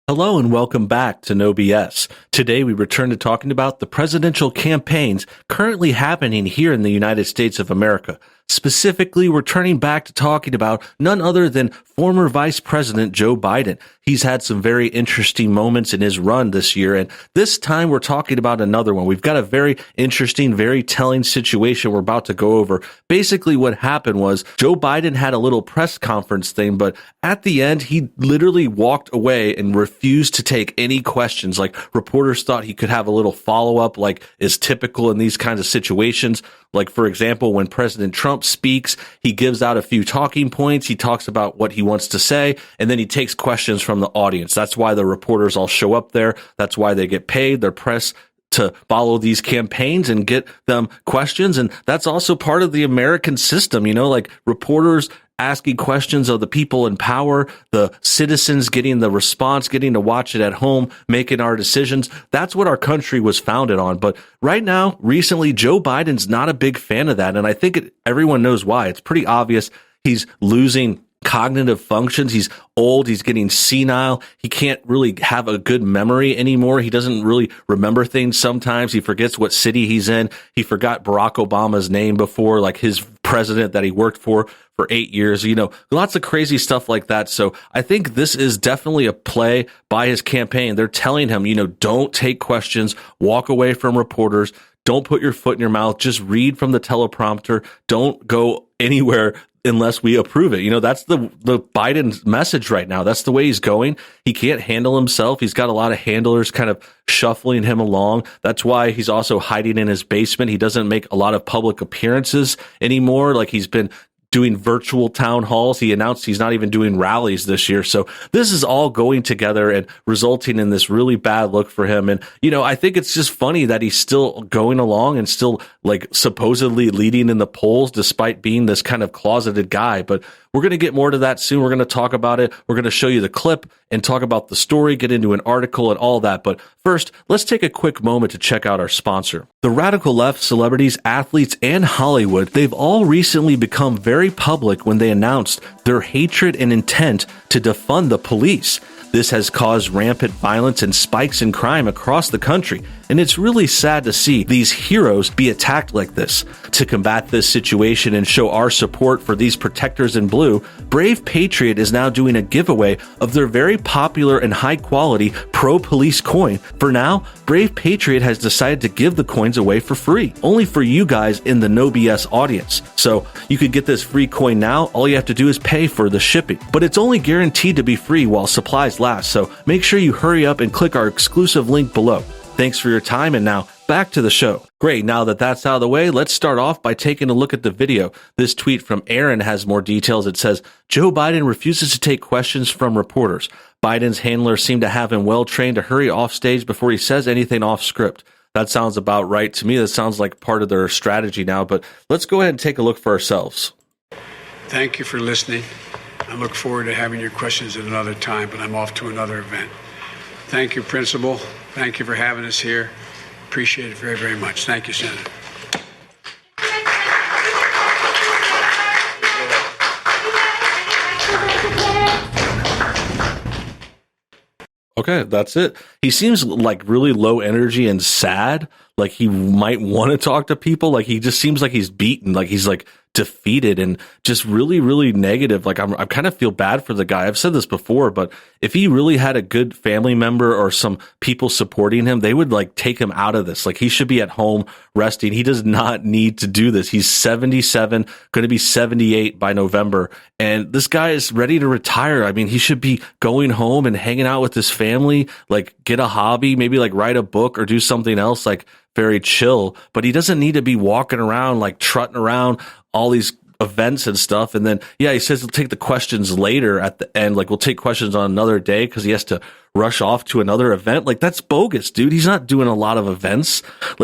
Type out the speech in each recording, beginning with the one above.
Hello and welcome back to NoBS. Today we return to talking about the presidential campaigns currently happening here in the United States of America. Specifically, we're turning back to talking about none other than former Vice President Joe Biden. He's had some very interesting moments in his run this year, and this time we're talking about another one. We've got a very interesting, very telling situation we're about to go over. Basically, what happened was Joe Biden had a little press conference thing, but at the end, he literally walked away and refused to take any questions. Like, reporters thought he could have a little follow-up, like is typical in these kinds of situations. Like, for example, when President Trump speaks, he gives out a few talking points. He talks about what he wants to say, and then he takes questions from the audience. That's why the reporters all show up there. That's why they get paid. They're pressed to follow these campaigns and get them questions. And that's also part of the American system, like reporters asking questions of the people in power, the citizens getting the response, getting to watch it at home, making our decisions. That's what our country was founded on. But right now, recently, Joe Biden's not a big fan of that. And I think everyone knows why. It's pretty obvious. He's losing cognitive functions. He's old. He's getting senile. He can't really have a good memory anymore. He doesn't really remember things sometimes. He forgets what city he's in. He forgot Barack Obama's name before, like his president that he worked for 8 years, lots of crazy stuff like that. So I think this is definitely a play by his campaign. They're telling him, don't take questions, walk away from reporters, don't put your foot in your mouth, just read from the teleprompter, don't go anywhere unless we approve it. That's the Biden message right now. That's the way he's going. He can't handle himself. He's got a lot of handlers kind of shuffling him along. That's why he's also hiding in his basement. He doesn't make a lot of public appearances anymore. Like, he's been doing virtual town halls. He announced he's not even doing rallies this year. So this is all going together and resulting in this really bad look for him. And, I think it's just funny that he's still going along and still supposedly leading in the polls despite being this kind of closeted guy. But we're going to get more to that soon. We're going to talk about it. We're going to show you the clip and talk about the story, get into an article and all that. But first, let's take a quick moment to check out our sponsor. The radical left, celebrities, athletes, and Hollywood, they've all recently become very public when they announced their hatred and intent to defund the police. This has caused rampant violence and spikes in crime across the country, and it's really sad to see these heroes be attacked like this. To combat this situation and show our support for these protectors in blue, Brave Patriot is now doing a giveaway of their very popular and high-quality pro-police coin. For now, Brave Patriot has decided to give the coins away for free, only for you guys in the NoBS audience. So you could get this free coin now. All you have to do is pay for the shipping, but it's only guaranteed to be free while supplies last. So make sure you hurry up and click our exclusive link below. Thanks for your time, and now back to the show. Great, now that that's out of the way, let's start off by taking a look at the video. This tweet from Aaron has more details. It says, Joe Biden refuses to take questions from reporters. Biden's handlers seem to have him well trained to hurry off stage before he says anything off script. That sounds about right to me. That sounds like part of their strategy now, but let's go ahead and take a look for ourselves. Thank you for listening. I look forward to having your questions at another time, but I'm off to another event. Thank you, Principal. Thank you for having us here. Appreciate it very, very much. Thank you, Senator. Okay, that's it. He seems like really low energy and sad. Like he might want to talk to people. Like he just seems like he's beaten. Like he's defeated and just really, really negative. Like I kind of feel bad for the guy. I've said this before, but if he really had a good family member or some people supporting him, they would take him out of this. Like he should be at home resting. He does not need to do this. He's 77, going to be 78 by November. And this guy is ready to retire. I mean, he should be going home and hanging out with his family, get a hobby, maybe write a book or do something else, very chill. But he doesn't need to be walking around, trotting around all these events and stuff. And then, he says he'll take the questions later at the end. We'll take questions on another day because he has to rush off to another event. That's bogus, dude. He's not doing a lot of events.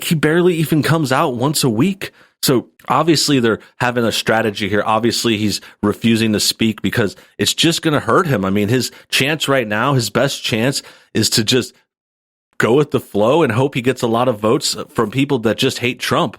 He barely even comes out once a week. So obviously they're having a strategy here. Obviously he's refusing to speak because it's just going to hurt him. I mean, his chance right now, his best chance is to just go with the flow and hope he gets a lot of votes from people that just hate Trump.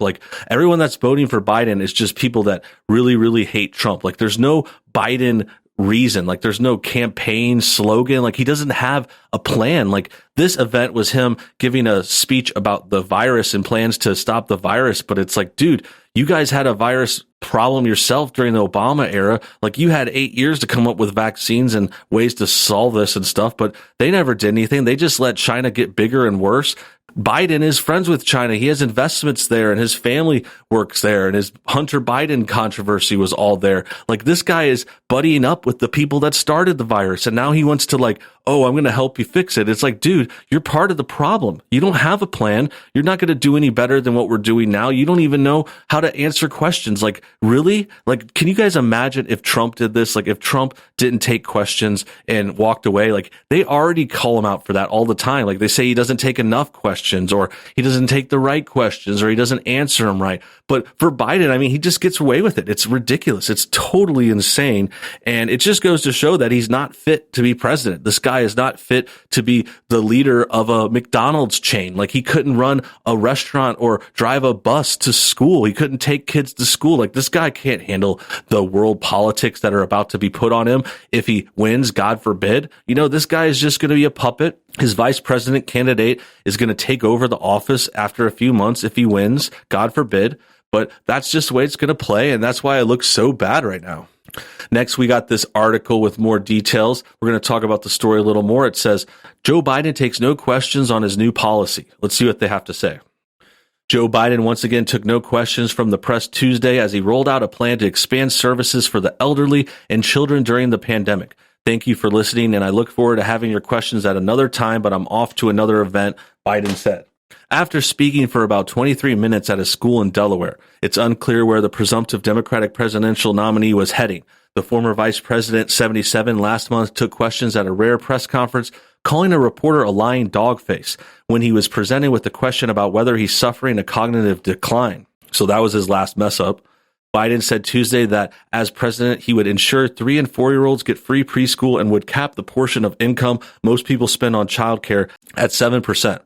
Everyone that's voting for Biden is just people that really, really hate Trump. There's no Biden reason. Like there's no campaign slogan. Like he doesn't have a plan. Like this event was him giving a speech about the virus and plans to stop the virus. But it's like, dude, you guys had a virus problem yourself during the Obama era. Like you had 8 years to come up with vaccines and ways to solve this and stuff, but they never did anything. They just let China get bigger and worse. Biden is friends with China. He has investments there and his family works there and his Hunter Biden controversy was all there. Like this guy is buddying up with the people that started the virus. And now he wants to like, oh, I'm going to help you fix it. It's like, dude, you're part of the problem. You don't have a plan. You're not going to do any better than what we're doing now. You don't even know how to answer questions. Like, really? Like, can you guys imagine if Trump did this? Like, if Trump didn't take questions and walked away, like they already call him out for that all the time. Like they say he doesn't take enough questions or he doesn't take the right questions or he doesn't answer them right. But for Biden, I mean, he just gets away with it. It's ridiculous. It's totally insane. And it just goes to show that he's not fit to be president. This guy is not fit to be the leader of a McDonald's chain. Like he couldn't run a restaurant or drive a bus to school. He couldn't take kids to school. Like this guy can't handle the world politics that are about to be put on him. If he wins, God forbid, you know, this guy is just going to be a puppet. His vice president candidate is going to take over the office after a few months if he wins, God forbid. But that's just the way it's going to play. And that's why it looks so bad right now. Next, we got this article with more details. We're going to talk about the story a little more. It says, Joe Biden takes no questions on his new policy. Let's see what they have to say. Joe Biden once again took no questions from the press Tuesday as he rolled out a plan to expand services for the elderly and children during the pandemic. Thank you for listening, and I look forward to having your questions at another time, but I'm off to another event, Biden said. After speaking for about 23 minutes at a school in Delaware, it's unclear where the presumptive Democratic presidential nominee was heading. The former Vice President, 77, last month took questions at a rare press conference, calling a reporter a lying dog face when he was presented with the question about whether he's suffering a cognitive decline. So that was his last mess up. Biden said Tuesday that as president, he would ensure 3- and 4-year-olds get free preschool and would cap the portion of income most people spend on childcare at 7%.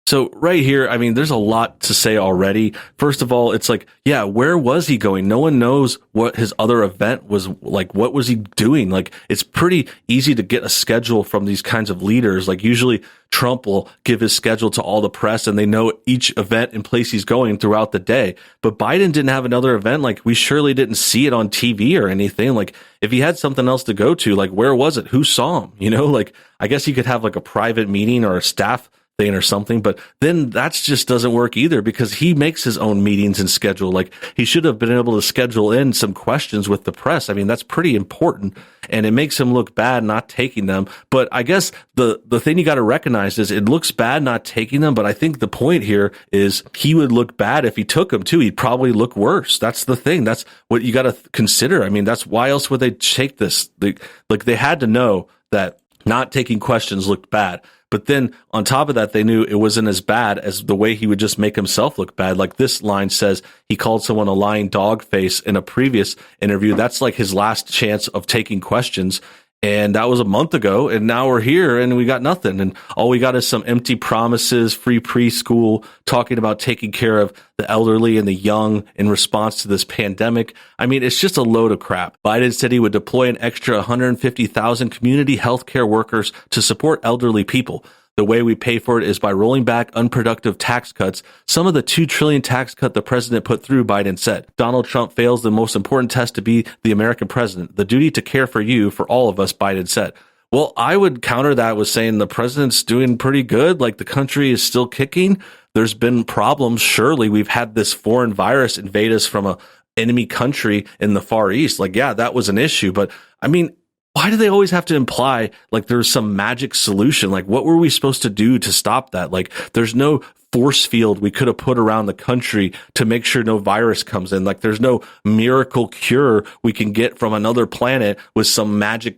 So right here, I mean, there's a lot to say already. First of all, it's like, yeah, where was he going? No one knows what his other event was like. What was he doing? Like, it's pretty easy to get a schedule from these kinds of leaders. Like usually Trump will give his schedule to all the press and they know each event and place he's going throughout the day. But Biden didn't have another event. Like we surely didn't see it on TV or anything. Like if he had something else to go to, like where was it? Who saw him? You know, like I guess he could have like a private meeting or a staff thing or something, but then that just doesn't work either because he makes his own meetings and schedule. Like he should have been able to schedule in some questions with the press. I mean, that's pretty important and it makes him look bad not taking them. But I guess the thing you got to recognize is it looks bad not taking them. But I think the point here is he would look bad if he took them too. He'd probably look worse. That's the thing. That's what you got to consider. I mean, that's why else would they take this? They had to know that not taking questions looked bad. But then on top of that, they knew it wasn't as bad as the way he would just make himself look bad. Like this line says, he called someone a lying dog face in a previous interview. That's like his last chance of taking questions. And that was a month ago. And now we're here and we got nothing. And all we got is some empty promises, free preschool, talking about taking care of the elderly and the young in response to this pandemic. I mean, it's just a load of crap. Biden said he would deploy an extra 150,000 community healthcare workers to support elderly people. The way we pay for it is by rolling back unproductive tax cuts. Some of the $2 trillion tax cut the president put through, Biden said. Donald Trump fails the most important test to be the American president, the duty to care for you, for all of us, Biden said. Well, I would counter that with saying the president's doing pretty good. Like the country is still kicking. There's been problems. Surely we've had this foreign virus invade us from a enemy country in the Far East. Like, yeah, that was an issue. But I mean, why do they always have to imply like there's some magic solution? Like what were we supposed to do to stop that? Like there's no force field we could have put around the country to make sure no virus comes in. Like there's no miracle cure we can get from another planet with some magic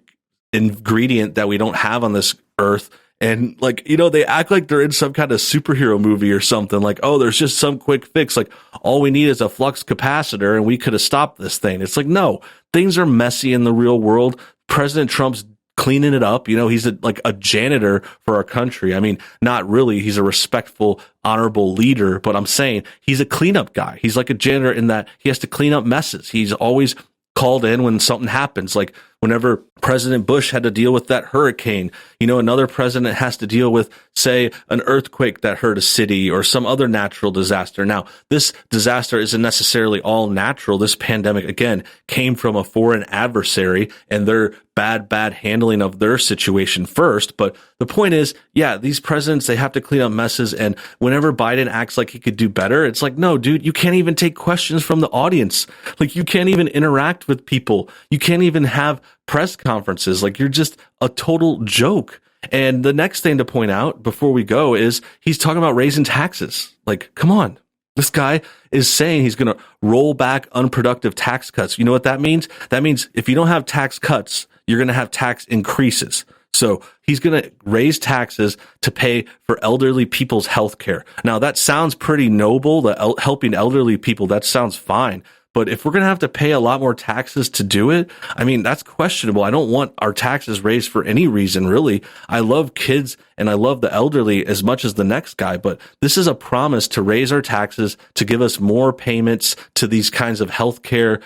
ingredient that we don't have on this earth. And like, you know, they act like they're in some kind of superhero movie or something like, oh, there's just some quick fix. Like all we need is a flux capacitor and we could have stopped this thing. It's like, no, things are messy in the real world. President Trump's cleaning it up. You know, he's like a janitor for our country. I mean, not really. He's a respectful, honorable leader, but I'm saying he's a cleanup guy. He's like a janitor in that he has to clean up messes. He's always called in when something happens. Like Whenever President Bush had to deal with that hurricane, another president has to deal with, say, an earthquake that hurt a city or some other natural disaster. Now, this disaster isn't necessarily all natural. This pandemic, again, came from a foreign adversary and their bad handling of their situation first. But the point is, yeah, these presidents, they have to clean up messes. And whenever Biden acts like he could do better, it's like, no, dude, you can't even take questions from the audience. Like, you can't even interact with people. You can't even have press conferences. Like, you're just a total joke. And the next thing to point out before we go is he's talking about raising taxes. Like, come on. This guy is saying he's going to roll back unproductive tax cuts. You know what that means? That means if you don't have tax cuts, you're going to have tax increases. So he's going to raise taxes to pay for elderly people's health care. Now, that sounds pretty noble, helping elderly people. That sounds fine. But if we're going to have to pay a lot more taxes to do it, I mean, that's questionable. I don't want our taxes raised for any reason, really. I love kids and I love the elderly as much as the next guy, but this is a promise to raise our taxes, to give us more payments to these kinds of healthcare,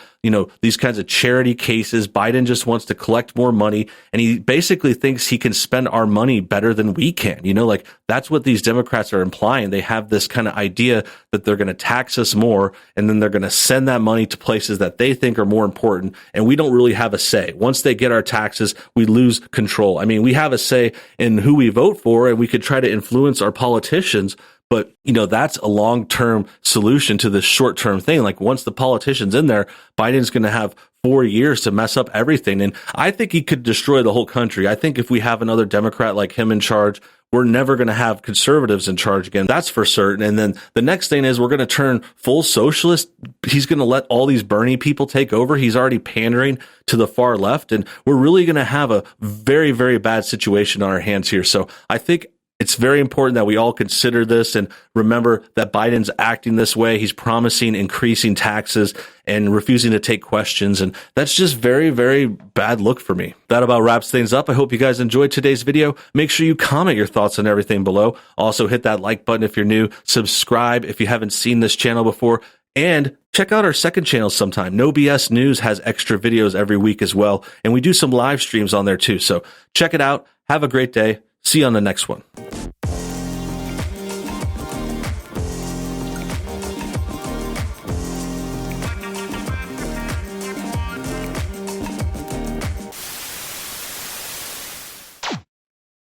these kinds of charity cases. Biden just wants to collect more money, and he basically thinks he can spend our money better than we can. Like that's what these Democrats are implying. They have this kind of idea that they're going to tax us more, and then they're going to send that money to places that they think are more important, and we don't really have a say. Once they get our taxes, we lose control. I mean, we have a say in who we vote for, and we could try to influence our politicians, but that's a long-term solution to this short-term thing. Like once the politician's in there, Biden's going to have 4 years to mess up everything. And I think he could destroy the whole country. I think if we have another Democrat like him in charge, we're never going to have conservatives in charge again. That's for certain. And then the next thing is we're going to turn full socialist. He's going to let all these Bernie people take over. He's already pandering to the far left. And we're really going to have a very, very bad situation on our hands here. So I think it's very important that we all consider this and remember that Biden's acting this way. He's promising increasing taxes and refusing to take questions. And that's just very, very bad look for me. That about wraps things up. I hope you guys enjoyed today's video. Make sure you comment your thoughts on everything below. Also hit that like button if you're new. Subscribe if you haven't seen this channel before. And check out our second channel sometime. NoBS News has extra videos every week as well. And we do some live streams on there too. So check it out. Have a great day. See you on the next one.